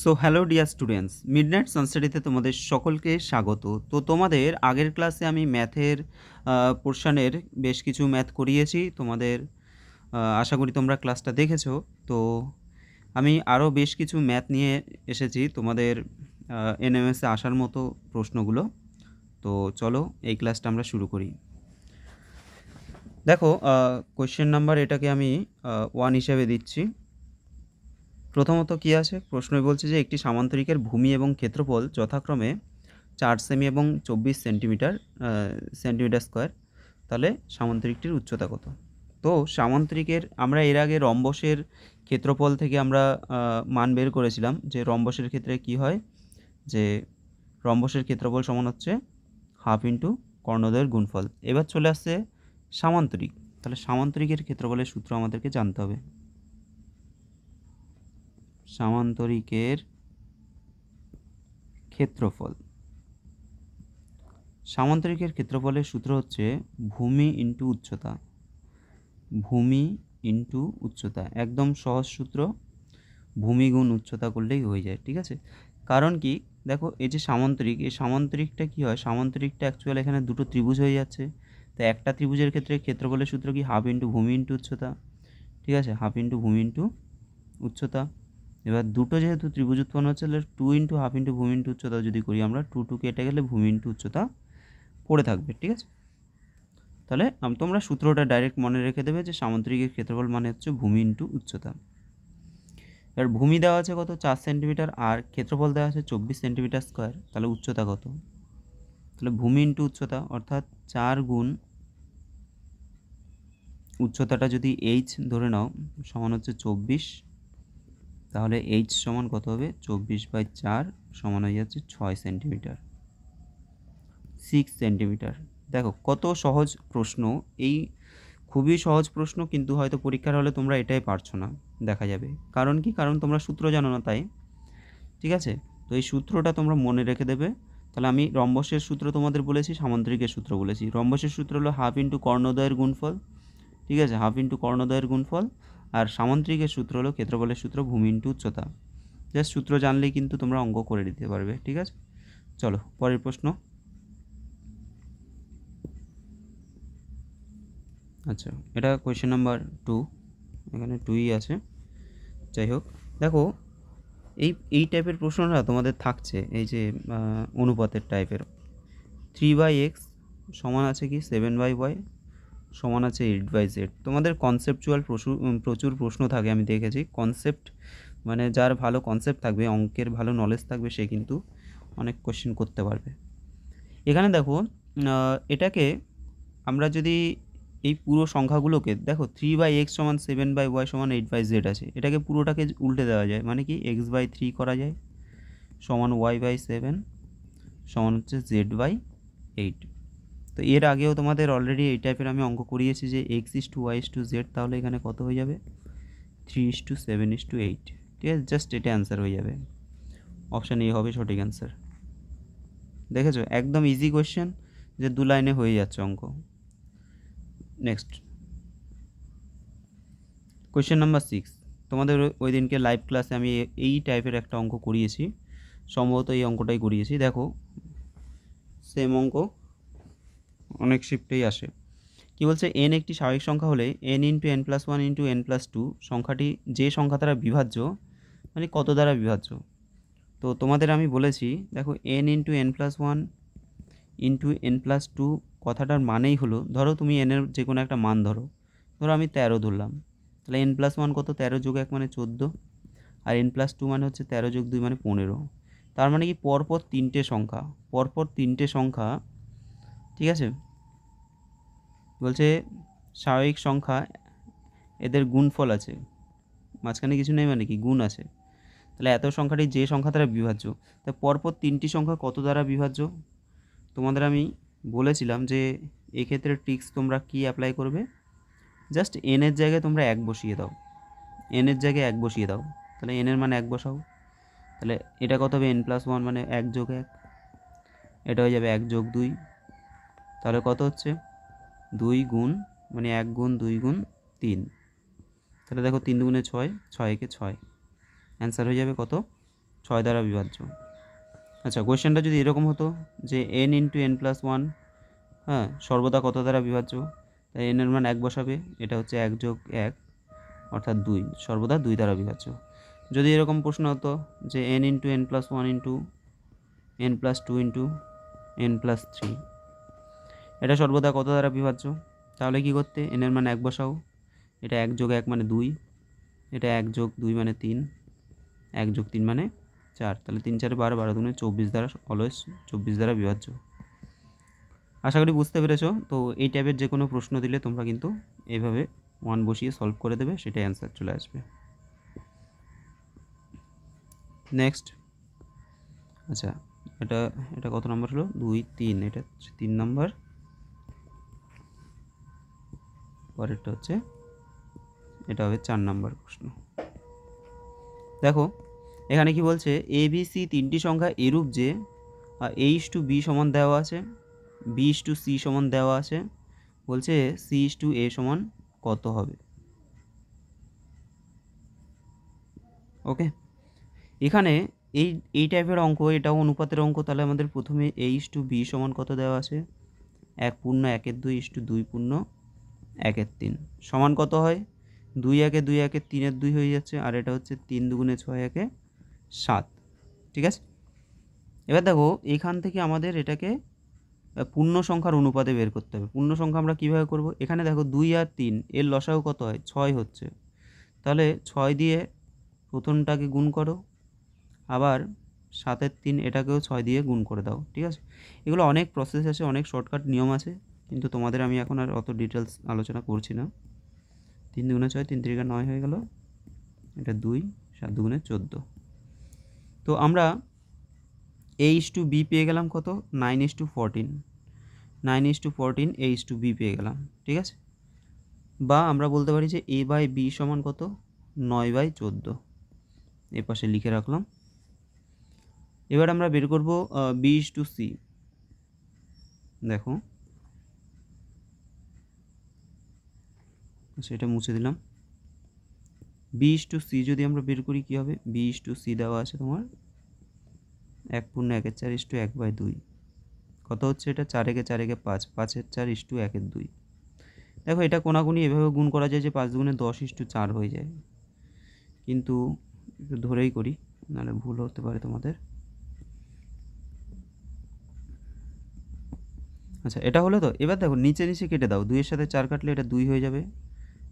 So hello dear students, midnight সানস্টাডিতে তোমাদের সকলকে স্বাগত। তো তোমাদের আগের ক্লাসে আমি ম্যাথের পোর্শনের বেশ কিছু ম্যাথ করিয়েছি তোমাদের। আশা করি তোমরা ক্লাসটা দেখেছো। তো আমি আরও বেশ কিছু ম্যাথ নিয়ে এসেছি তোমাদের এনএমএসে আসার মতো প্রশ্নগুলো। তো চলো এই ক্লাসটা আমরা শুরু করি। দেখো, কোয়েশ্চেন নাম্বার এটাকে আমি 1 হিসেবে দিচ্ছি। প্রথমত কী আছে, প্রশ্নই বলছে যে একটি সামান্তরিকের ভূমি এবং ক্ষেত্রফল যথাক্রমে 4 সেমি এবং 24 সেন্টিমিটার স্কোয়ার, তাহলে সামান্তরিকটির উচ্চতা কত? তো সামান্তরিকের আমরা এর আগে রম্বসের ক্ষেত্রফল থেকে আমরা মান বের করেছিলাম যে রম্বসের ক্ষেত্রে কি হয়, যে রম্বসের ক্ষেত্রফল সমান হচ্ছে হাফ ইন্টু কর্ণদ্বয়ের গুণফল। এবার চলে আসছে সামান্তরিক, তাহলে সামান্তরিকের ক্ষেত্রফলের সূত্র আমাদেরকে জানতে হবে। সামান্তরিকের ক্ষেত্রফল, সামান্তরিকের ক্ষেত্রফলের সূত্র হচ্ছে ভূমি ইন্টু উচ্চতা। ভূমি ইন্টু উচ্চতা, একদম সহজ সূত্র, ভূমি গুণ উচ্চতা করলেই হয়ে যায়, ঠিক আছে? কারণ কি, দেখো এই যে সামান্তরিক, এই সামান্তরিকটা কী হয়, সামান্তরিকটা অ্যাকচুয়ালি এখানে দুটো ত্রিভুজ হয়ে যাচ্ছে। তো একটা ত্রিভুজের ক্ষেত্রে ক্ষেত্রফলের সূত্র কি, হাফ ইন্টু ভূমি ইন্টু উচ্চতা, ঠিক আছে? হাফ ইন্টু ভূমি ইন্টু উচ্চতা। এবার দুটো যেহেতু ত্রিভুজ উৎপন্ন হচ্ছে, তাহলে 2 ইন্টু হাফ ইন্টু ভূমি ইন্টু উচ্চতা যদি করি আমরা, 2 কেটে গেলে ভূমি ইন্টু উচ্চতা পড়ে থাকবে, ঠিক আছে? তাহলে তোমরা সূত্রটা ডাইরেক্ট মনে রেখে দেবে যে সামান্তরিকের ক্ষেত্রফল মানে হচ্ছে ভূমি ইন্টু উচ্চতা। এবার ভূমি দেওয়া আছে কত, 4 সেন্টিমিটার, আর ক্ষেত্রফল দেওয়া আছে 24 সেন্টিমিটার স্কোয়ার, তাহলে উচ্চতা কত? তাহলে ভূমি ইন্টু উচ্চতা অর্থাৎ 4 গুণ উচ্চতাটা যদি এইচ ধরে নাও সমান হচ্ছে 24, তাহলে এইচ সমান কত হবে, 24/4 সমান হয়ে যাচ্ছে 6 সেন্টিমিটার, 6 সেন্টিমিটার। দেখো কত সহজ প্রশ্ন, এই খুবই সহজ প্রশ্ন, কিন্তু হয়তো পরীক্ষার হলে তোমরা এটাই পারছো না, দেখা যাবে। কারণ কি, কারণ তোমরা সূত্র জানো না, তাই, ঠিক আছে? তো এই সূত্রটা তোমরা মনে রেখে দেবে। তাহলে আমি রম্বসের সূত্র তোমাদের বলেছি, সামান্তরিকের সূত্র বলেছি। রম্বসের সূত্র হলো হাফ ইন্টু কর্ণদ্বয়ের গুণফল, ঠিক আছে? হাফ ইন্টু কর্ণদ্বয়ের গুণফল। আর সামান্তরিকের সূত্র হলো ক্ষেত্রফলের সূত্র ভূমি ইন্টু উচ্চতা। জাস্ট সূত্র জানলেই কিন্তু তোমরা অঙ্ক করে দিতে পারবে, ঠিক আছে? চলো পরের প্রশ্ন। আচ্ছা, এটা কোয়েশ্চেন নাম্বার 2, এখানে 2ই আছে। যাই হোক, দেখো এই টাইপের প্রশ্নটা তোমাদের থাকছে, এই যে অনুপাতের টাইপের। 3/x সমান আছে কি 7/y সমান আছে 8/z। তোমাদের কনসেপচুয়াল প্রচুর প্রশ্ন থাকে, আমি দেখেছি। কনসেপ্ট মানে যার ভালো কনসেপ্ট থাকবে, অঙ্কের ভালো নলেজ থাকবে, সে কিন্তু অনেক কোশ্চেন করতে পারবে। এখানে দেখো, এটাকে আমরা যদি এই পুরো সংখ্যাগুলোকে দেখো, 3/x সমান 7/y সমান 8/z আছে, এটাকে পুরোটাকে উল্টে দেওয়া যায়, মানে কি x/3 করা যায় সমান y/7 সমান হচ্ছে z/8। তো এর আগেও তোমাদের অলরেডি এই টাইপের আমি অঙ্ক করিয়েছি যে x/y/z, তাহলে এখানে কত হয়ে যাবে, 3:7:8, ঠিক আছে? জাস্ট এটা অ্যান্সার হয়ে যাবে, অপশান এ হবে সঠিক অ্যান্সার। দেখেছো, একদম ইজি কোয়েশ্চেন, যে 2 লাইনে হয়ে যাচ্ছে অঙ্ক। নেক্সট কোয়েশ্চেন নাম্বার 6, তোমাদের ওই দিনকে লাইভ ক্লাসে আমি এই টাইপের একটা অঙ্ক করিয়েছি, সম্ভবত এই অঙ্কটাই করিয়েছি। দেখো সেম অঙ্ক, অনেক শিফটেই আসে। কি বলছে, n একটি স্বাভাবিক সংখ্যা হলে n into n+1 into n+2 সংখ্যাটি যে সংখ্যা দ্বারা বিভাজ্য, মানে কত দ্বারা বিভাজ্য? তো তোমাদের আমি বলেছি, দেখো n into n+1 into n+2 কথাটার মানেই হলো, ধরো তুমি n এর যে কোনো একটা মান ধরো, ধরো আমি 13 ধরলাম, তাহলে n+1 কত, 13 যোগ 1 মানে 14, আর n+2 মানে হচ্ছে 13 যোগ 2 মানে 15। তার মানে কি পরপর তিনটে সংখ্যা, পরপর তিনটে সংখ্যা, ঠিক আছে? বলছে স্বাভাবিক সংখ্যা, এদের গুণফল আছে, মাঝখানে কিছু নেই, মানে কি গুণ আছে। তাহলে এত সংখ্যাটি যে সংখ্যা দ্বারা বিভাজ্য, তা পরপর তিনটি সংখ্যা কত দ্বারা বিভাজ্য? তোমাদের আমি বলেছিলাম যে এক্ষেত্রে ট্রিক্স তোমরা কি অ্যাপ্লাই করবে, জাস্ট এন এর জায়গায় তোমরা 1 বসিয়ে দাও, এন এর জায়গায় 1 বসিয়ে দাও, তাহলে এন এর মান 1 বসাও, তাহলে এটা কত হবে, n+1 মানে 1 যোগ 1, এটা হয়ে যাবে 1 যোগ 2, তাহলে কত হচ্ছে 2 গুণ, মানে 1 গুণ 2 গুণ 3, তাহলে দেখো 3 দুগুণে 6, 6 একে 6, অ্যান্সার হয়ে যাবে কত, 6 দ্বারা বিভাজ্য। আচ্ছা, কোয়েশ্চেনটা যদি এরকম হতো যে n into n plus one, হ্যাঁ, সর্বদা কত দ্বারা বিভাজ্য, তাই n এর মান 1 বসাবে, এটা হচ্ছে 1 যোগ 1 অর্থাৎ 2, সর্বদা 2 দ্বারা বিভাজ্য। যদি এরকম প্রশ্ন হতো যে n into n plus one into n plus two into n plus three, এটা সর্বদা কত দ্বারা বিভাজ্য, তাহলে কি করতে, n এর মান 1 বসাও, এটা 1 যোগ 1 মানে 2, এটা 1 যোগ 2 মানে 3, 1 যোগ 3 মানে 4, তাহলে 3 4 12, 12 দুগুণে 24 দ্বারা, অলওয়েজ 24 দ্বারা বিভাজ্য। আশা করি বুঝতে পেরেছো। তো এই টাইপের যে কোনো প্রশ্ন দিলে তোমরা কিন্তু এইভাবে 1 বসিয়ে সলভ করে দেবে, সেটাই অ্যান্সার চলে আসবে। নেক্সট, আচ্ছা, এটা এটা কত নম্বর হলো, 2 3, এটা 3 নম্বর, পরেরটা হচ্ছে, এটা হবে 4 নম্বর প্রশ্ন। দেখো এখানে কি বলছে, এ বি সি তিনটি সংখ্যা এরূপ যে a/b সমান দেওয়া আছে, b/c সমান দেওয়া আছে, বলছে c/a সমান কত হবে। ওকে, এখানে এই এই টাইপের অঙ্ক, এটাও অনুপাতের অঙ্ক, তাহলে আমাদের প্রথমে a/b সমান কত দেওয়া আছে, 1 পূর্ণ 1/2 2 পূর্ণ 1/3 সমান কত হয়, 2 1 2 1 3 2 হয়ে যাচ্ছে, আর এটা হচ্ছে 3 দুগুণে 6 1 7। ঠিক আছে, এবার দেখো এখান থেকে আমাদের এটাকে পূর্ণ সংখ্যার অনুপাতে বের করতে হবে। পূর্ণ সংখ্যা আমরা কীভাবে করব, এখানে দেখো 2 আর 3 এর লসাগু কত হয়, 6 হচ্ছে, তাহলে 6 দিয়ে প্রথমটাকে গুণ করো, আবার 7 3 এটাকেও 6 দিয়ে গুণ করে দাও। ঠিক আছে, এগুলো অনেক প্রসেস আছে, অনেক শর্টকাট নিয়ম আছে, কিন্তু তোমাদের আমি এখন আর অত ডিটেলস আলোচনা করছি না। 3 দুগুণে 6, 3 3 9 হয়ে গেল, এটা 2, 7 দুগুণে 14। তো আমরা a/b পেয়ে গেলাম কত, 9:14, 9:14 a/b পেয়ে গেলাম। ঠিক আছে, বা আমরা বলতে পারি যে a/b সমান কত, 9/14, এ পাশে লিখে রাখলাম। এবার আমরা বের করব b/c। দেখো সেটা মুছে দিলাম। b/c যদি আমরা বের করি কি হবে, b/c দেওয়া আছে তোমার 1 পূর্ণ 1 4 1/2, কত হচ্ছে এটা, 4 1 4 5, 5 4 1 2। দেখো এটা কোনাকুনি এভাবে গুণ করা যায় যে 5 দুগুণে 10:4 হয়ে যায়, কিন্তু একটু ধরেই করি, নাহলে ভুল হতে পারে তোমাদের। আচ্ছা, এটা হলো তো। এবার দেখো নিচে নিচে কেটে দাও, 2 এর সাথে 4 কাটলে এটা 2 হয়ে যাবে,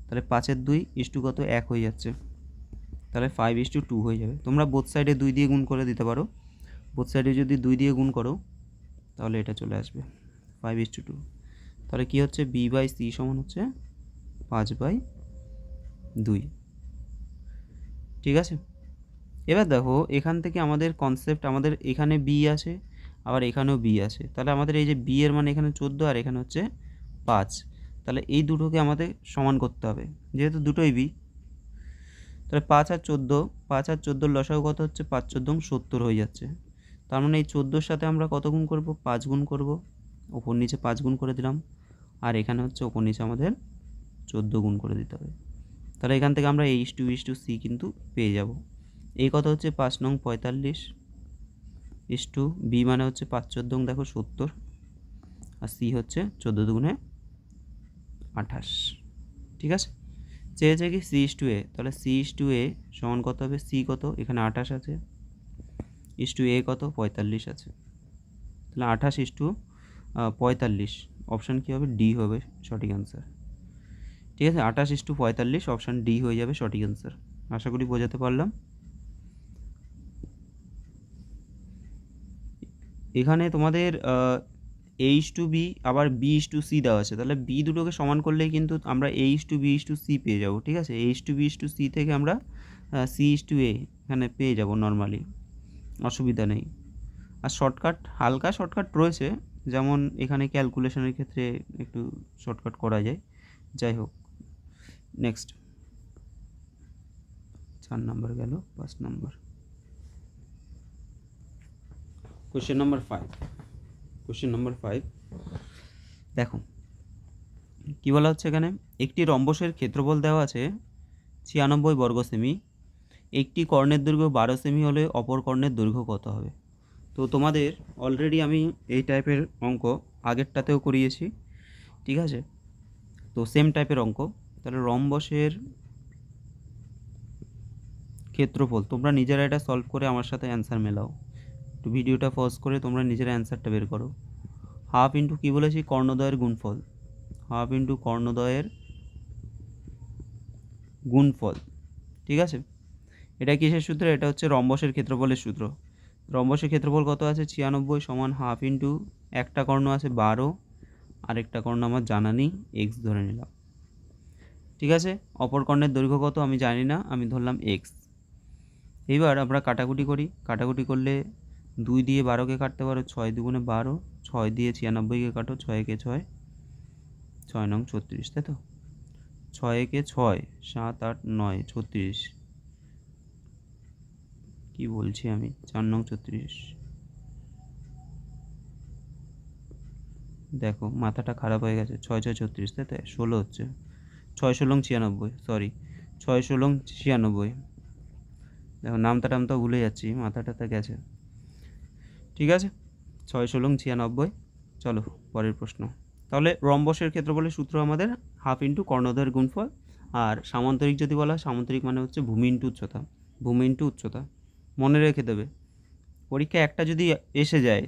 তাহলে 5 2 ইস্টু কত, 1 হয়ে যাচ্ছে, তাহলে 5:2 হয়ে যাবে। তোমরা বোথ সাইডে 2 দিয়ে গুণ করে দিতে পারো, বোথ সাইডে যদি 2 দিয়ে গুণ করো তাহলে এটা চলে আসবে 5:2। তাহলে কি হচ্ছে, b/c সমান হচ্ছে 5/2। ঠিক আছে, এবার দেখো এখান থেকে আমাদের কনসেপ্ট, আমাদের এখানে b আছে, আবার এখানেও b আছে, তাহলে আমাদের এই যে b এর মানে এখানে 14 আর এখানে হচ্ছে 5, তাহলে এই দুটোকে আমাদের সমান করতে হবে, যেহেতু দুটোই b। তাহলে 5 আর 14, 5 আর 14 লসাগু কত হচ্ছে, 5 14 70 হয়ে যাচ্ছে, তার মানে এই 14-র সাথে আমরা কত গুণ করব, 5 গুণ করব, ওপর নিচে 5 গুণ করে দিলাম, আর এখানে হচ্ছে ওপর নিচে আমাদের 14 গুণ করে দিতে হবে। তাহলে এখান থেকে আমরা a/c কিন্তু পেয়ে যাব। এই কত হচ্ছে 5 নং 45, ইস্টু বি মানে হচ্ছে 5 14 দেখো 70, আর সি হচ্ছে 14 দুগুণে 28। ঠিক আছে, চেয়েছে কি c/a, তাহলে c/a সমান কত হবে, c কত, এখানে 28 আছে, ইস্টু a কত, 45 আছে, তাহলে 28:45, অপশান কী হবে, ডি হবে সঠিক অ্যান্সার। ঠিক আছে, 28:45 অপশান ডি হয়ে যাবে সঠিক অ্যান্সার। আশা করি বোঝাতে পারলাম। এখানে তোমাদের a/b আবার b/c দেওয়া আছে, তাহলে b দুটোকে সমান করলেই কিন্তু আমরা a/b/c পেয়ে যাব। ঠিক আছে, a/b/c থেকে আমরা c/a এখানে পেয়ে যাব নর্মালি, অসুবিধা নেই। আর শর্টকাট, হালকা শর্টকাট রয়েছে, যেমন এখানে ক্যালকুলেশনের ক্ষেত্রে একটু শর্টকাট করা যায়। যাই হোক, নেক্সট 4 নম্বর গেল, 5 নম্বর, কোশ্চেন নাম্বার 5। কোশ্চেন নাম্বার 5 দেখো কী বলা হচ্ছে এখানে, একটি রম্বসের ক্ষেত্রফল দেওয়া আছে 96 বর্গ সেমি, একটি কর্ণের দৈর্ঘ্য 12 সেমি হলে অপর কর্ণের দৈর্ঘ্য কত হবে? তো তোমাদের অলরেডি আমি এই টাইপের অঙ্ক আগেরটাতেও করিয়েছি, ঠিক আছে? তো সেম টাইপের অঙ্ক। তাহলে রম্বসের ক্ষেত্রফল, তোমরা নিজেরা এটা সলভ করে আমার সাথে অ্যান্সার মেলাও। একটু ভিডিওটা পজ করে তোমরা নিজেরা অ্যান্সারটা বের করো। হাফ ইন্টু কী বলেছি, কর্ণদ্বয়ের গুণফল, হাফ ইন্টু কর্ণদ্বয়ের গুণফল, ঠিক আছে? এটা কিসের সূত্র? এটা হচ্ছে রম্বসের ক্ষেত্রফলের সূত্র। রম্বসের ক্ষেত্রফল কত আছে? 96 সমান হাফ ইন্টু একটা কর্ণ আছে 12, আরেকটা কর্ণ আমার জানা নেই, এক্স ধরে নিলাম, ঠিক আছে? অপর কর্ণের দৈর্ঘ্য কত আমি জানি না, আমি ধরলাম এক্স। এইবার আমরা কাটাকুটি করি, কাটাকুটি করলে 2 দিয়ে 12কে কাটতে পারো, 6 দুগুণে 12, 6 দিয়ে 96কে কাটো, 6 একে 6, 6 নং 36, তাই তো? 6 একে 6, 7 8 9 36, কি বলছি আমি, 4 নং 36। দেখো মাথাটা খারাপ হয়ে গেছে, 6 6 36, তাই তো? 16 হচ্ছে, 6 16 96, সরি 6 16 96। দেখো নামটা টামটা ভুলে যাচ্ছি, মাথাটাতে গেছে, ঠিক আছে? 6 16 96। চলো পরের প্রশ্ন। তাহলে রম্বসের ক্ষেত্রফলের সূত্র আমাদের হাফ ইন্টু কর্ণদ্বয়ের গুণফল, আর সামান্তরিক যদি বলা হয়, সামান্তরিক মানে হচ্ছে ভূমি ইন্টু উচ্চতা, ভূমি ইন্টু উচ্চতা, মনে রেখে দেবে। পরীক্ষা একটা যদি এসে যায়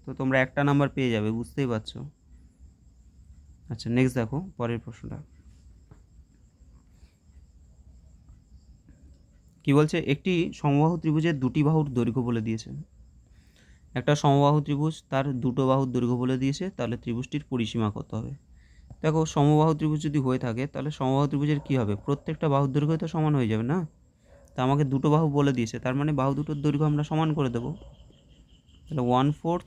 তো তোমরা একটা নাম্বার পেয়ে যাবে, বুঝতেই পারছো। আচ্ছা নেক্সট দেখো পরের প্রশ্নটা কি বলছে, একটি সমবাহু ত্রিভুজের দুটি বাহুর দৈর্ঘ্য বলে দিয়েছে। একটা সমবাহু ত্রিভুজ, তার দুটো বাহুর দৈর্ঘ্য বলে দিয়েছে, তাহলে ত্রিভুজটির পরিসীমা কত হবে? দেখো সমবাহু ত্রিভুজ যদি হয়ে থাকে তাহলে সমবাহু ত্রিভুজের কী হবে, প্রত্যেকটা বাহুর দৈর্ঘ্য তো সমান হয়ে যাবে না? তা আমাকে দুটো বাহু বলে দিয়েছে, তার মানে বাহু দুটোর দৈর্ঘ্য আমরা সমান করে দেবো। তাহলে 1/4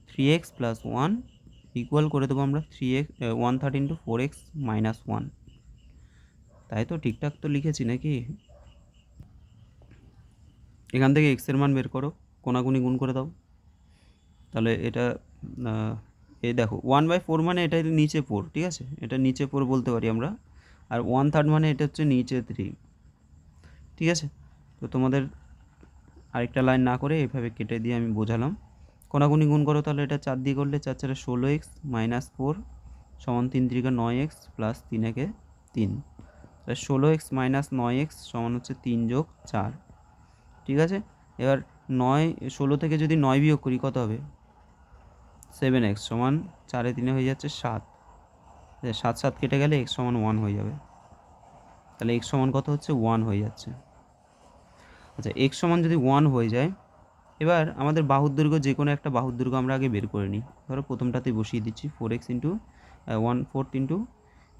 3x + 1 ইকুয়াল করে দেবো আমরা 3x 1/3 × 4x - 1, তাই তো? ঠিকঠাক তো লিখেছি নাকি? এখান থেকে x এর মান বের করো, কোনাকুনি গুণ করে দাও। তাহলে এটা এই দেখো 1/4 মানে এটা নিচে 4, ঠিক আছে? এটা নিচে 4 বলতে পারি আমরা, আর 1/3 মানে এটা হচ্ছে নিচে 3, ঠিক আছে? তো তোমাদের আরেকটা লাইন না করে এইভাবে কেটে দিয়ে আমি বোঝালাম। কোনাকুনি গুণ করো, তাহলে এটা 4 দিয়ে করলে 4 4 16x - 4 সমান 3 3 9x প্লাস 3 একে 3, তাহলে 16x - 9x সমান হচ্ছে 3 + 4, ঠিক আছে? এবার 16 থেকে যদি 9 বিয়োগ করি কত হবে? 7x সমান 4 এ 3 হয়ে যাচ্ছে 7, 7 7 কেটে গেলে x সমান 1 হয়ে যাবে, তাহলে x সমান কত হচ্ছে? 1 হয়ে যাচ্ছে। আচ্ছা x সমান যদি 1 হয়ে যায়, এবার আমাদের বাহুর দৈর্ঘ্য, যে কোনো একটা বাহুর দৈর্ঘ্য আমরা আগে বের করে নিই। ধরো প্রথমটাতেই বসিয়ে দিচ্ছি, 4x into 1/4 into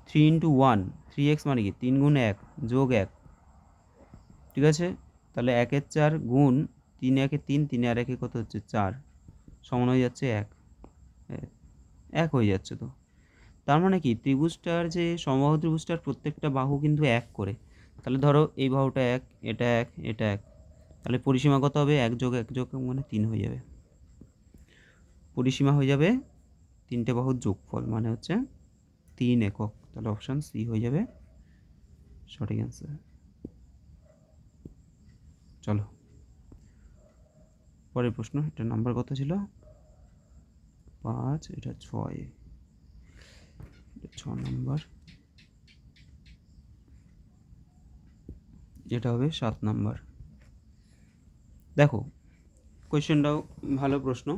3 into 1, 3x মানে কি 3 গুণ 1 যোগ 1, ঠিক আছে? তাহলে 1 এর 4 গুণ 3 একে 3, 3 আর 1 কত হচ্ছে 4, সমান হয়ে যাচ্ছে 1, 1 হয়ে যাচ্ছে। তো তার মানে কি ত্রিভুজটার, যে সমবাহু ত্রিভুজটার প্রত্যেকটা বাহু কিন্তু 1 করে। তাহলে ধরো এই বাহুটা 1, এটা 1, এটা 1, তাহলে পরিসীমা কত হবে? 1 যোগ 1 যোগ মানে 3 হয়ে যাবে, পরিসীমা হয়ে যাবে 3টে বাহুর যোগফল, মানে হচ্ছে 3 একক। তাহলে অপশান সি হয়ে যাবে সঠিক অ্যান্সার। চলো পরের প্রশ্ন। এটা নাম্বার কত ছিল? 5, এটা 6, এটা 6 নাম্বার, এটা হবে 7 নাম্বার। দেখো কোয়েশ্চেনটাও ভালো প্রশ্ন।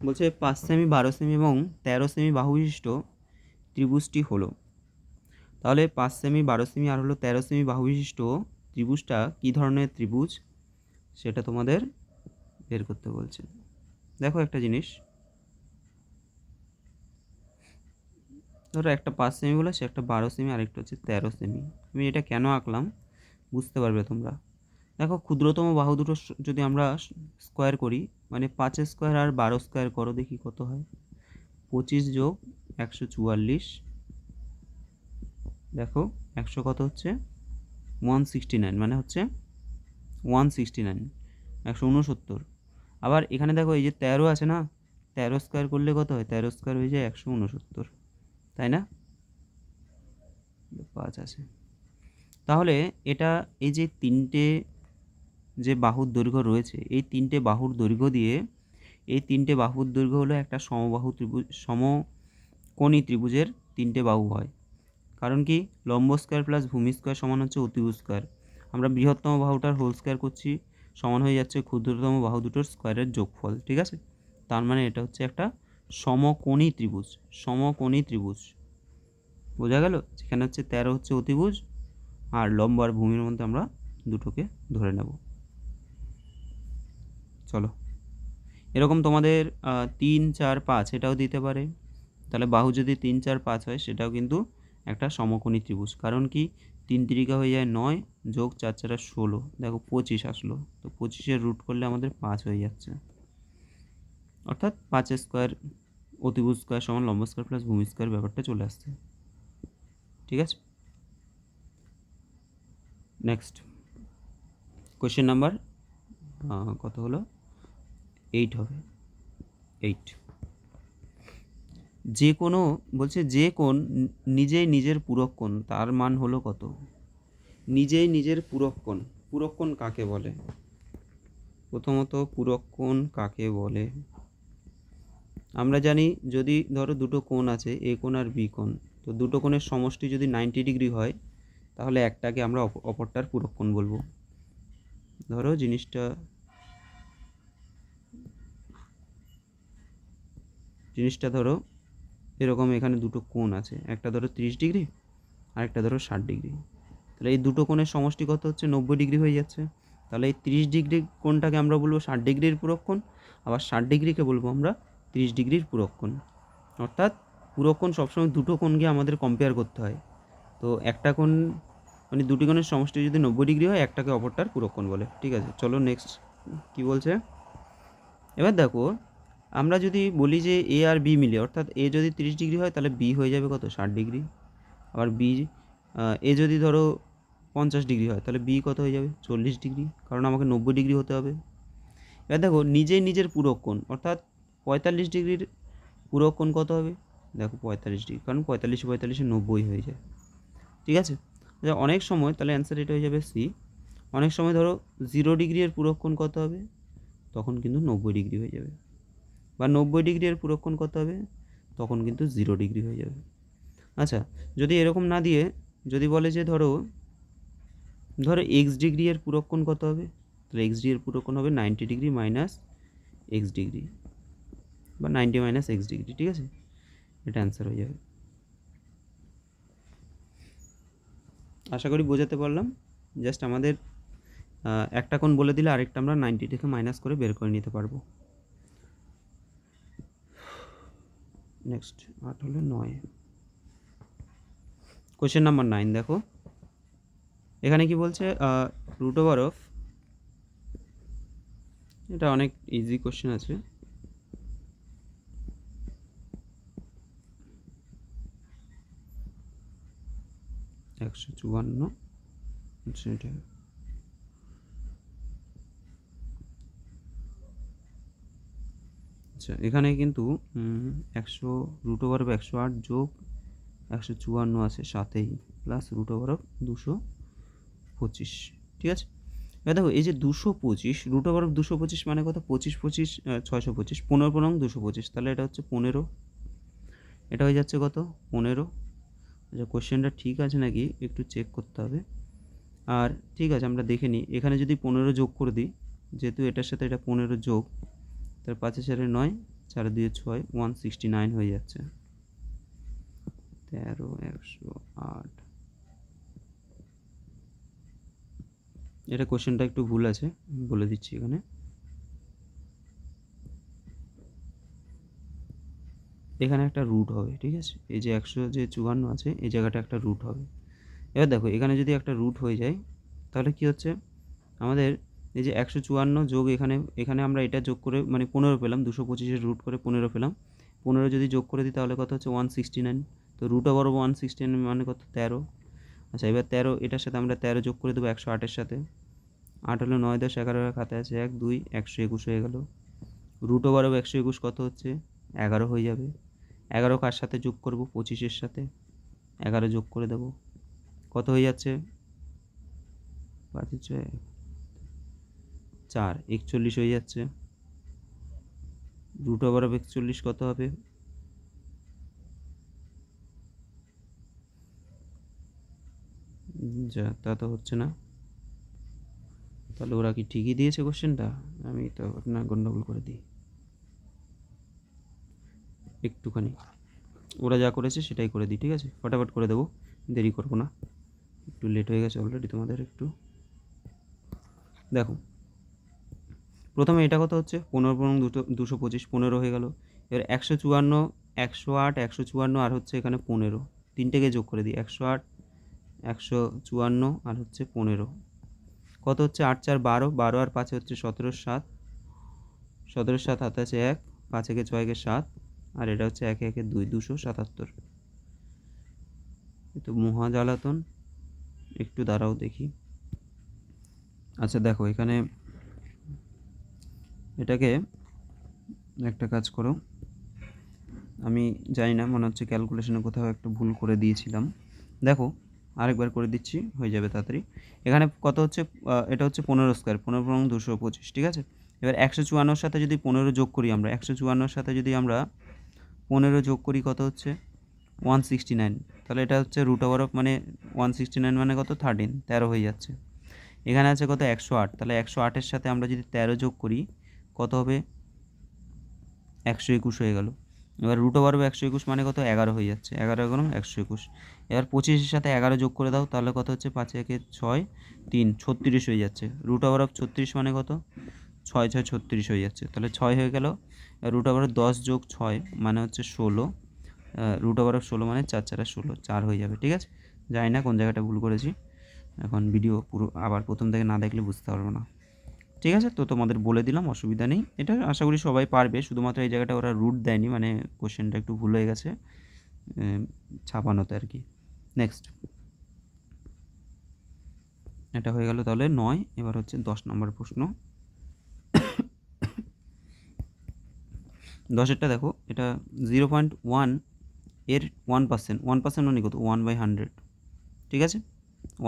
বলছে 5 সেমি 12 সেমি এবং 13 সেমি বাহু বিশিষ্ট ত্রিভুজটি হলো। তাহলে 5 সেমি 12 সেমি আর হলো 13 সেমি বাহু বিশিষ্ট ত্রিভুজটা কী ধরনের ত্রিভুজ সেটা তোমাদের বের করতে বলছে। দেখো একটা জিনিস, ধরো একটা 5 সেমি বলেছে, একটা 12 সেমি, আরেকটা হচ্ছে 13 সেমি। আমি এটা কেন আঁকলাম বুঝতে পারবে তোমরা। দেখো ক্ষুদ্রতম বাহু দুটো যদি আমরা স্কোয়ার করি, মানে 5 স্কোয়ার আর 12 স্কোয়ার করো, দেখি কত হয়। 25 যোগ 144, দেখো 100 কত হচ্ছে? 169, মানে হচ্ছে 169, 169। আবার এখানে দেখো এই যে 13 আছে না, 13 স্কোয়ার করলে কত হয়? 13 স্কোয়ার হয়ে যায় 169, তাই না? 5 আছে। তাহলে এটা এই যে তিনটে যে বাহুর দৈর্ঘ্য রয়েছে, এই তিনটে বাহুর দৈর্ঘ্য দিয়ে এই তিনটে বাহুর দৈর্ঘ্য হলো একটা সমবাহু ত্রিভুজ, সমকোণী ত্রিভুজের তিনটে বাহু হয়। কারণ কি, লম্ব স্কোয়ার প্লাস ভূমি স্কোয়ার সমান হচ্ছে অতিভুজ স্কোয়ার। আমরা বৃহত্তম বাহুটার হোল স্কোয়ার করছি, সমান হয়ে যাচ্ছে ক্ষুদ্রতম বাহু দুটোর স্কোয়ারের যোগফল। ঠিক আছে, তার মানে এটা হচ্ছে একটা সমকোণী ত্রিভুজ। সমকোণী ত্রিভুজ বোঝা গেল? যেখানে হচ্ছে 13 হচ্ছে অতিভুজ, আর লম্ব আর ভূমির মধ্যে আমরা দুটোকে ধরে নেব। চলো, এরকম তোমাদের 3, 4, 5 এটাও দিতে পারে। তাহলে বাহু যদি 3, 4, 5 হয় সেটাও কিন্তু একটা সমকোণী ত্রিভুজ। কারণ কি, 3 তিরিকা হয়ে যায় 9 যোগ 4 4 16, দেখো 25 আসলো। তো 25-এর রুট করলে আমাদের 5 হয়ে যাচ্ছে, অর্থাৎ 5 স্কোয়ার অতিভুজ স্কোয়ার সমান লম্ব স্কোয়ার প্লাস ভূমি স্কোয়ার ব্যাপারটা চলে আসছে। ঠিক আছে, নেক্সট কোয়েশ্চেন নাম্বার কত হলো? 8 হবে, 8। যে কোনো বলছে যে কোণ নিজেই নিজের পূরক কোণ তার মান হলো কত? নিজেই নিজের পূরক কোণ, পূরক কোণ কাকে বলে? প্রথমত পূরক কোণ কাকে বলে? আমরা জানি যদি ধরো দুটো কোণ আছে, এ কোণ আর বি কোণ, তো দুটো কোণের সমষ্টি যদি 90 ডিগ্রি হয় তাহলে একটাকে আমরা অপরটার পূরক কোণ বলবো। ধরো জিনিসটা ধরো এরকম, এখানে দুটো কোণ আছে, একটা ধরো 30 ডিগ্রি আর একটা ধরো 60 ডিগ্রি। তাহলে এই দুটো কোণের সমষ্টি কত হচ্ছে? 90 ডিগ্রি হয়ে যাচ্ছে। তাহলে এই 30 ডিগ্রি কোণটাকে আমরা বলবো 60 ডিগ্রির পূরক কোণ, আবার 60 ডিগ্রিকে বলবো আমরা 30 ডিগ্রির পূরক কোণ। অর্থাৎ পূরক কোণ সবসময় দুটো কোণকে আমাদের কম্পেয়ার করতে হয়। তো একটা কোণ মানে দুটি কোণের সমষ্টি যদি 90 ডিগ্রি হয়, একটাকে অপরটার পূরক কোণ বলে। ঠিক আছে, চলো নেক্সট কি বলছে। এবার দেখো, আমরা যদি বলি যে এ আর বি মিলে, অর্থাৎ এ যদি 30 ডিগ্রি হয় তাহলে বি হয়ে যাবে কত? 60 ডিগ্রি। আবার বি এ যদি ধরো 50 ডিগ্রি হয় তাহলে বি কত হয়ে যাবে? 40 ডিগ্রি, কারণ আমাকে 90 ডিগ্রি হতে হবে। এবার দেখো নিজেই নিজের পূরক কোণ, অর্থাৎ 45 ডিগ্রির পূরক কোণ কত হবে? দেখো 45 ডিগ্রি, কারণ 45 45 90 হয়ে যায়। ঠিক আছে, অনেক সময় তাহলে অ্যান্সার এটা হয়ে যাবে সি। অনেক সময় ধরো 0 ডিগ্রি এর পূরক কোণ কত হবে? তখন কিন্তু 90 ডিগ্রি হয়ে যাবে। বা 90 ডিগ্রি এর পূরক কোণ কত হবে? তখন কিন্তু 0 ডিগ্রি হয়ে যাবে। আচ্ছা, যদি এরকম না দিয়ে যদি বলে যে ধরো এক্স ডিগ্রি এর পূরক কোণ কত হবে? তাহলে এক্স ডি এর পূরক কোণ হবে 90 ডিগ্রি মাইনাস এক্স ডিগ্রি, বা 90 মাইনাস এক্স ডিগ্রি। ঠিক আছে, এটা অ্যান্সার হয়ে যাবে। আশা করি বোঝাতে পারলাম। জাস্ট আমাদের একটা কোণ বলে দিলে আরেকটা আমরা 90 থেকে মাইনাস করে বের করে নিতে পারবো। নেক্সট 8 হলো 9। কোয়েশ্চেন নাম্বার 9 দেখো, এখানে কি বলছে? রুট ওভার অফ, এটা অনেক ইজি কোয়েশ্চেন আছে। একশো 54 সেন্টিমিটার। আচ্ছা, এখানে কিন্তু 100 রুট ওভার অফ 108 যোগ 154 আছে সাথেই, প্লাস রুট ওভার অফ 225। ঠিক আছে, এবার দেখো এই যে 225 রুট ওভার অফ 225 মানে কত? 25 25 625, 15 15 225, তাহলে এটা হচ্ছে 15। এটা হয়ে যাচ্ছে কত? 15। আচ্ছা, কোশ্চেনটা ঠিক আছে নাকি একটু চেক করতে হবে। আর ঠিক আছে, আমরা দেখে নিই। এখানে যদি 15 যোগ করে দিই, যেহেতু এটার সাথে এটা 15 যোগ, তার 5 4 9, 4 2 6, 169 হয়ে যাচ্ছে। 13 108। এটা কোশ্চেনটা একটু ভুল আছে, বলে দিচ্ছি। এখানে এখানে একটা রুট হবে। ঠিক আছে, এই যে 154 আছে, এই জায়গাটা একটা রুট হবে। এবার দেখো এখানে যদি একটা রুট হয়ে যায় তাহলে কি হচ্ছে আমাদের? এই যে 154 যোগ এখানে আমরা এটা যোগ করে মানে 15 পেলাম, 225-এর রুট করে 15 পেলাম। 15 যদি যোগ করে দিই তাহলে কত হচ্ছে? 169। তো রুট ওভার 169 মানে কত? 13। আচ্ছা, এবার 13, এটার সাথে আমরা 13 যোগ করে দেবো 108-এর সাথে। 8 হলো 9 10 11, খাতে আছে 1 2, 121 হয়ে গেল। রুট ওভার 121 কত হচ্ছে? 11 হয়ে যাবে। 11 কার সাথে যোগ করব? 25-এর সাথে। 11 যোগ করে দেবো, কত হয়ে যাচ্ছে? 5 4 41 হয়ে যাচ্ছে। রুট ওভার অফ 41 কত হবে? যা তা তো হচ্ছে না। তাহলে ওরা কি ঠিকই দিয়েছে কোশ্চেনটা? আমি তো আপনার গন্ডগোল করে দিই একটুখানি। ওরা যা করেছে সেটাই করে দিই, ঠিক আছে? ফটাফট করে দেবো, দেরি করবো না, একটু লেট হয়ে গেছে অলরেডি তোমাদের একটু। দেখো প্রথমে এটা কত হচ্ছে 15 15 হয়ে গেল। এবার 154 108 154 আর হচ্ছে এখানে 15, তিনটেকে যোগ করে দিই 108 154 আর হচ্ছে 15 কত হচ্ছে 8 4 12 12 আর 5 হচ্ছে 17 7 17 7 হাতে আছে 1 5 একে 6 একে 7 আর এটা হচ্ছে 1 1 2 277। তো মহা জ্বালাতন, একটু দাঁড়াও দেখি। আচ্ছা দেখো এখানে এটাকে একটা কাজ করো, আমি জানি না, মনে হচ্ছে ক্যালকুলেশনে কোথাও একটা ভুল করে দিয়েছিলাম। দেখো আরেকবার করে দিচ্ছি, হয়ে যাবে তাড়াতাড়ি। এখানে কত হচ্ছে, এটা হচ্ছে 15 স্কোয়ার, 15 225, ঠিক আছে? এবার 154 সাথে যদি 15 যোগ করি আমরা, 154 সাথে যদি আমরা 15 যোগ করি কত হচ্ছে 169। তাহলে এটা হচ্ছে রুট ওভার অফ মানে 169 মানে কত 13 হয়ে যাচ্ছে। এখানে আছে কত 108, তাহলে 108-এর সাথে আমরা যদি 13 যোগ করি কত হবে 121 হয়ে গেল। এবার রুট ওভার অফ 121 মানে কত 11 হয়ে যাচ্ছে, 11 গুণ 121। এবার 25-এর সাথে 11 যোগ করে দাও, তাহলে কত হচ্ছে 5 একে 6 3 36 হয়ে যাচ্ছে। রুট ওভার অফ 36 মানে কত 6 6 36 হয়ে যাচ্ছে, তাহলে 6 হয়ে গেল। রুট ওভার অফ 10 যোগ 6 মানে হচ্ছে 16, রুট ওভার অফ 16 মানে 4 4 16 4 হয়ে যাবে, ঠিক আছে? জানি না কোন জায়গাটা ভুল করেছি, এখন ভিডিও পুরো আবার প্রথম থেকে না দেখলে বুঝতে পারবো না, ঠিক আছে? তো তোমাদের বলে দিলাম, অসুবিধা নেই, এটা আশা করি সবাই পারবে। শুধুমাত্র এই জায়গাটা ওরা রুট দেয়নি, মানে কোশ্চেনটা একটু ভুল হয়ে গেছে ছাপানোতে আর কি। নেক্সট এটা হয়ে গেল তাহলে 9। এবার হচ্ছে 10 নম্বর প্রশ্ন। 10-এরটা দেখো, এটা 0.1 এর 1%, 1% মানে কত 1/100, ঠিক আছে?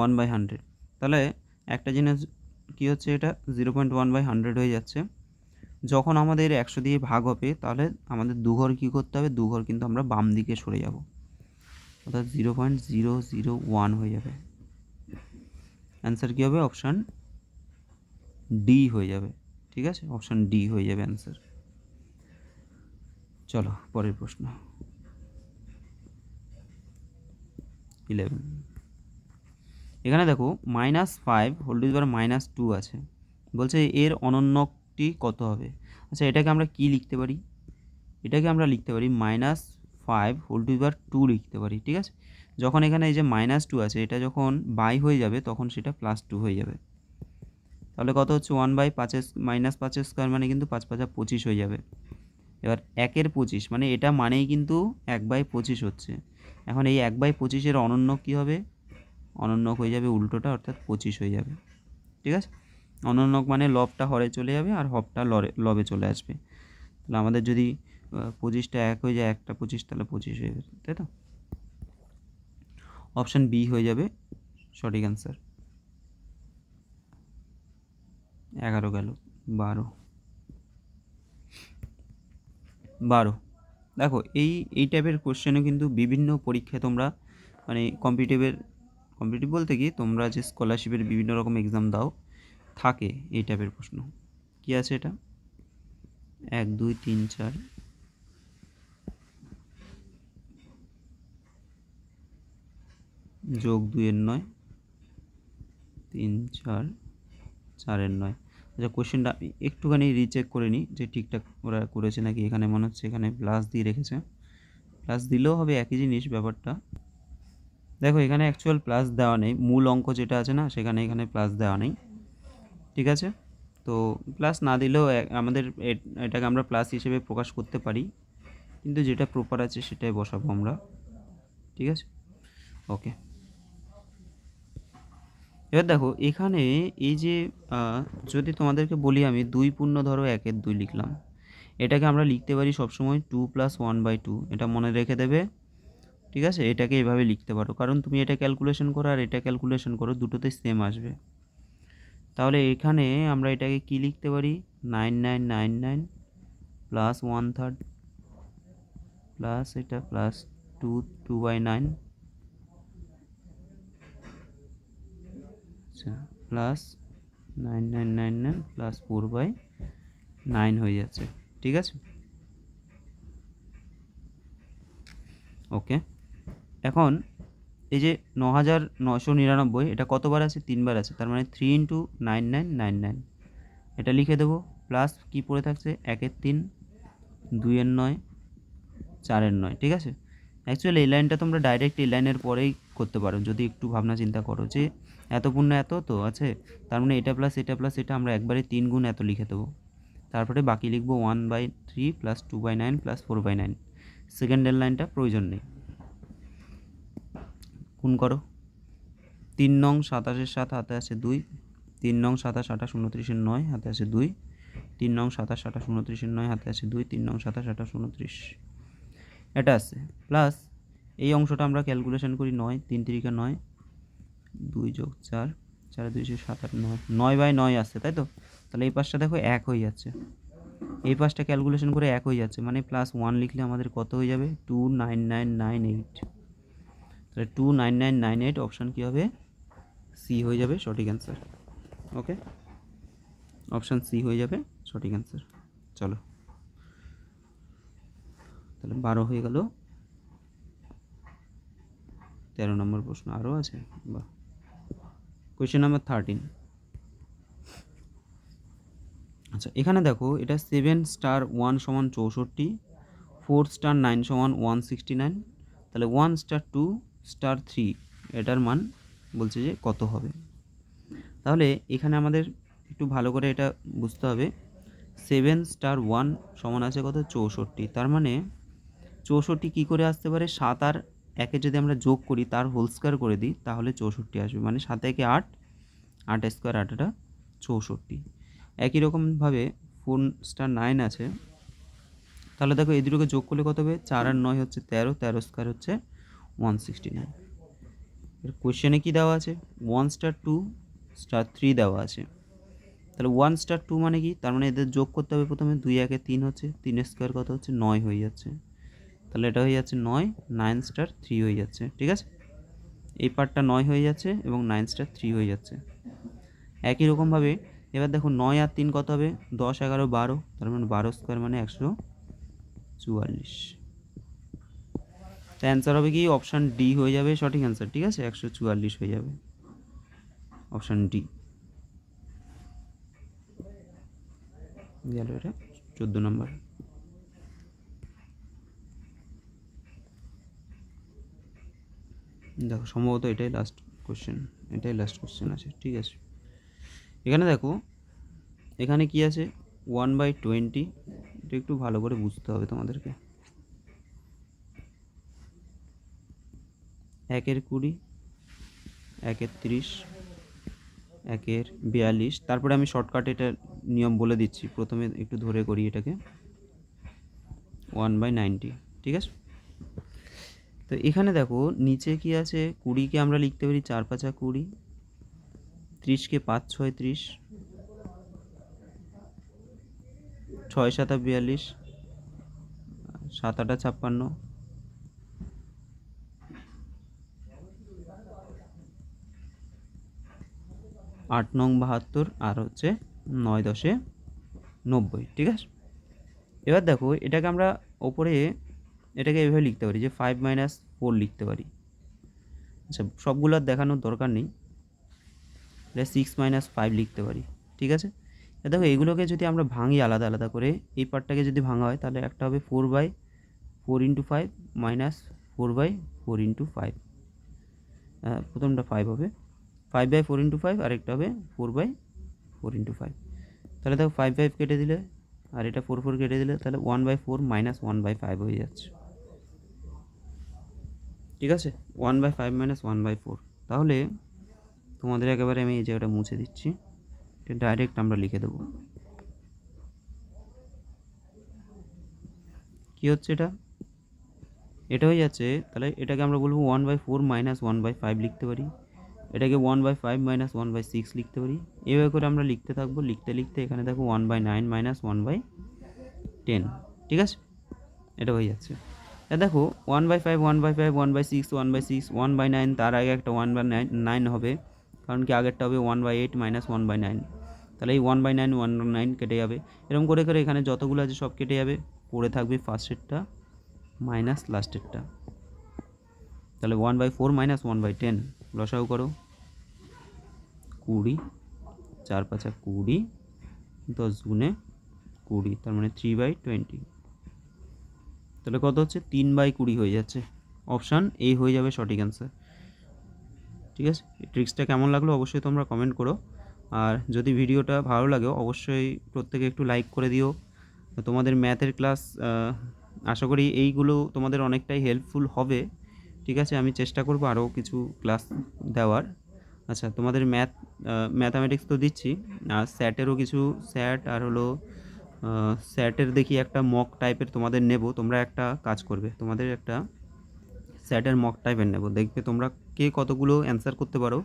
1/100, তাহলে একটা জিনিস কি হচ্ছে, এটা 0.1/100 হয়ে যাচ্ছে। যখন আমাদের 100 দিয়ে ভাগ হবে তাহলে আমাদের দুঘর কী করতে হবে, দুঘর কিন্তু আমরা বাম দিকে সরে যাব, অর্থাৎ 0.001 হয়ে যাবে। অ্যান্সার কী হবে, অপশান ডি হয়ে যাবে, ঠিক আছে? অপশান ডি হয়ে যাবে অ্যান্সার। চলো পরের প্রশ্ন 11। এখানে দেখো -5 হোল টু দি পাওয়ার -2 আছে, বলছে এর অনন্যকটি কত হবে। আচ্ছা এটাকে আমরা কি লিখতে পারি, এটাকে আমরা লিখতে পারি -5 হোল টু দি পাওয়ার 2 লিখতে পারি, ঠিক আছে? যখন এখানে এই যে -2 আছে, এটা যখন বাই হয়ে যাবে তখন সেটা +2 হয়ে যাবে। তাহলে কত হচ্ছে 1/5 -5 স্কোয়ার মানে কিন্তু 5 5 25 হয়ে যাবে। এবার 1/25 মানে এটা মানেই কিন্তু 1/25 হচ্ছে। এখন এই 1/25-এর অনন্যক কী হবে, অনন্যক হয়ে যাবে উল্টোটা, অর্থাৎ 25 হয়ে যাবে, ঠিক আছে? অনন্যক মানে লবটা হরে চলে যাবে আর হবটা লবে চলে আসবে। তাহলে আমাদের যদি 25টা 1 হয়ে যায়, 1টা 25, তাহলে 25 হয়ে যাবে, তাই তো? অপশান বি হয়ে যাবে সঠিক অ্যান্সার। 11 গেল, 12। দেখো এই টাইপের কোশ্চেনও কিন্তু বিভিন্ন পরীক্ষায় তোমরা মানে কম্পিটিটিভ বলতে কি, তোমরা যে স্কলারশিপের বিভিন্ন রকম এক্সাম দাও থাকে এই টাইপের প্রশ্ন। কি আছে এটা, 1 2 3 4 যোগ 2-9 3 4 4-9। আচ্ছা কোশ্চেনটা একটুখানি রিচেক করে নিই যে ঠিকঠাক ওরা করেছে নাকি। এখানে মনে হচ্ছে এখানে প্লাস দিয়ে রেখেছে, প্লাস দিলেও হবে একই জিনিস ব্যাপারটা। দেখো এখানে অ্যাকচুয়াল প্লাস দেওয়া নেই, মূল অঙ্ক যেটা আছে না সেখানে এখানে প্লাস দেওয়া নেই, ঠিক আছে? তো প্লাস না দিলেও আমাদের এটাকে আমরা প্লাস হিসেবে প্রকাশ করতে পারি, কিন্তু যেটা প্রপার আছে সেটাই বসাবো আমরা, ঠিক আছে? ওকে। এবার দেখো এখানে এই যে যদি তোমাদেরকে বলি আমি 2 পূর্ণ ধরো 1/2 লিখলাম, এটাকে আমরা লিখতে পারি সবসময় 2 + 1/2, এটা মনে রেখে দেবে, ঠিক আছে? এটাকে এভাবে লিখতে পারো, কারণ তুমি এটা ক্যালকুলেশন করো আর এটা ক্যালকুলেশন করো, দুটোতেই সেম আসবে। তাহলে এখানে আমরা এটাকে কি লিখতে পারি, 9999 প্লাস 1/3 প্লাস এটা প্লাস 2/9 আচ্ছা প্লাস 9999 প্লাস 4/9 হয়ে যাচ্ছে, ঠিক আছে। ওকে, এখন এই যে 9999 এটা কতবার আছে, 3বার আছে, তার মানে 3 × 9999 এটা লিখে দেবো। প্লাস কি পড়ে থাকছে, 1-এর 3, 2-এর 9, 4-এর 9, ঠিক আছে। অ্যাকচুয়ালি এই লাইনটা তোমরা ডাইরেক্ট এই লাইনের পরেই করতে পারো যদি একটু ভাবনা চিন্তা করো যে এত পূর্ণ এত তো আছে, তার মানে এটা প্লাস এটা প্লাস এটা আমরা একবারে 3 গুণ এত লিখে দেবো, তারপরে বাকি লিখবো 1/3 প্লাস 2/9 প্লাস 4/9। সেকেন্ডের লাইনটা প্রয়োজন নেই, গুণ করো। 3 নং 27-এর 7 হাতে আছে 2, 3 নং 27 28 29-এর 9 হাতে আছে 2, 3 নং 27 28 29-এর 9 হাতে আছে 2, 3 নং 27 28 29 এটা আছে। প্লাস এই অংশটা আমরা ক্যালকুলেশন করি 9, 3 3 9, 2 + 4, 4 2 7 8 9, 9/9 আসছে, তাই তো। তাহলে এই পাশটা দেখো 1 হয়ে যাচ্ছে, এই পাশটা ক্যালকুলেশন করে 1 হয়ে যাচ্ছে, মানে প্লাস 1 লিখলে আমাদের কত হয়ে যাবে, 29998। তাহলে 29998 অপশান কী হবে, সি হয়ে যাবে সঠিক অ্যান্সার। ওকে, অপশান সি হয়ে যাবে সঠিক অ্যান্সার। চলো তাহলে 12 হয়ে গেল। 13 নম্বর প্রশ্ন আরও আছে, বাহ। Question number 13। আচ্ছা এখানে দেখো এটা 7 * 1 = 64, 4 * 9 = 169, তাহলে 1 * 2 * 3 এটার মান বলছে যে কত হবে। তাহলে এখানে আমাদের একটু ভালো করে এটা বুঝতে হবে, 7 * 1 সমান আছে কত, 64, তার মানে 64 কী করে আসতে পারে, 7 আর 1 যদি আমরা যোগ করি তার হোল স্কোয়ার করে দিই তাহলে 64 আসবে, মানে 7 × 1 = 8, 8 স্কোয়ার 8 64। একই রকমভাবে 4 * 9 আছে, তাহলে দেখো এই দুটোকে যোগ করলে কত হবে, 4 আর 9 হচ্ছে 13, 13 স্কোয়ার হচ্ছে 169। এর কোয়েশ্চেনে কী দেওয়া আছে, 1 * 2 * 3 দেওয়া আছে, তাহলে 1 * 2 মানে কি, তার মানে এদের যোগ করতে হবে প্রথমে, 2 × 1 = 3 হচ্ছে, 3 স্কোয়ার কত হচ্ছে 9 হয়ে যাচ্ছে, তাহলে এটা হয়ে যাচ্ছে 9, 9 * 3 হয়ে যাচ্ছে, ঠিক আছে। এই পার্টটা 9 হয়ে যাচ্ছে এবং 9 * 3 হয়ে যাচ্ছে। একই রকমভাবে এবার দেখো 9 আর 3 কত হবে, 10 11 12, তার মানে 12 স্কোয়ার মানে 144। তো অ্যান্সার হবে কি, অপশান ডি হয়ে যাবে সঠিক অ্যান্সার, ঠিক আছে, 144 হয়ে যাবে অপশান ডি। গেল এটা 14 নম্বর। দেখো সম্ভবত এটাই লাস্ট কোশ্চেন আছে, ঠিক আছে। এখানে দেখো এখানে কি আছে, 1/20, এটা একটু ভালো করে বুঝতে হবে তোমাদেরকে। 1-এর 20, 1-এর 30, 1-এর 42, তারপরে আমি শর্টকাট এটা নিয়ম বলে দিচ্ছি, প্রথমে একটু ধরে করি এটাকে, 1/90, ঠিক আছে। তো এখানে দেখো নিচে কি আছে, 20কে আমরা লিখতে পারি 4 × 5 = 20, 30কে 5 × 6 = 30, 6 × 7 = 42, 7 × 8 = 56, 8 নং 72 আর হচ্ছে 9 10 90, ঠিক আছে। এবার দেখো এটাকে আমরা ওপরে এটাকে এভাবে লিখতে পারি যে 5 - 4 লিখতে পারি। আচ্ছা সবগুলো আর দেখানোর দরকার নেই, এটা 6 - 5 লিখতে পারি, ঠিক আছে। দেখো এইগুলোকে যদি আমরা ভাঙি আলাদা আলাদা করে, এই পার্টটাকে যদি ভাঙা হয় তাহলে একটা হবে 4/4 × 5 - 4/4 × 5, প্রথমটা 5 হবে, 5/4 × 5, আরেকটা হবে 4/4 × 5। তাহলে দেখো 5 5 কেটে দিলে আর এটা 4 4 কেটে দিলে, তাহলে 1/4 - 1/5 হয়ে যাচ্ছে, ঠিক আছে, 1/5 - 1/4। তাহলে তোমাদের একেবারে আমি এই জায়গাটা মুছে দিচ্ছি, এটা ডাইরেক্ট আমরা লিখে দেবো। কী হচ্ছে এটা হয়ে যাচ্ছে, তাহলে এটাকে আমরা বলবো 1/4 - 1/5 লিখতে পারি, এটাকে 1/5 মাইনাস 1/6 লিখতে পারি। এভাবে করে আমরা লিখতে থাকবো, লিখতে লিখতে এখানে দেখো 1/9 মাইনাস 1/10, ঠিক আছে, এটা হয়ে যাচ্ছে। দেখো 1/5 1/5 1/6 1/6 1/9, তার আগে একটা 1/9 হবে, কারণ কি আগেরটা হবে 1/8 মাইনাস 1/9, তাহলে এই 1/9 1/9 কেটে যাবে। এরকম করে করে এখানে যতগুলো আছে সব কেটে যাবে, পড়ে থাকবে ফার্স্টেরটা মাইনাস লাস্টেরটা। তাহলে 1/4 মাইনাস 1/10, লসাগু করো, 20, 4 5 20, 10 গুণে 20, তার মানে 3/20। তাহলে কত হচ্ছে? 3/20 হয়ে যাচ্ছে। অপশান এ হয়ে যাবে সঠিক অ্যান্সার। ঠিক আছে, এই ট্রিক্সটা কেমন লাগলো অবশ্যই তোমরা কমেন্ট করো। আর যদি ভিডিওটা ভালো লাগে অবশ্যই প্রত্যেকে একটু লাইক করে দিও। তোমাদের ম্যাথের ক্লাস আশা করি এইগুলো তোমাদের অনেকটাই হেল্পফুল হবে। ঠিক আছে, আমি চেষ্টা করব আরও কিছু ক্লাস দেওয়ার। আচ্ছা, তোমাদের ম্যাথামেটিক্স তো দিচ্ছি, আর স্যাটেরও কিছু স্যাট আর হলো স্যাটের দেখি একটা মক টাইপের তোমাদের নেব। তোমরা একটা কাজ করবে, তোমাদের একটা স্যাটের মক টাইপের নেব, দেখবে তোমরা কে কতগুলো অ্যান্সার করতে পারো,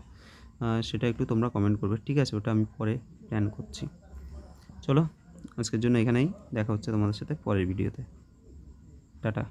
সেটা একটু তোমরা কমেন্ট করবে। ঠিক আছে, ওটা আমি পরে প্ল্যান করছি। চলো আজকের জন্য এখানেই, দেখা হচ্ছে তোমাদের সাথে পরের ভিডিওতে। টাটা।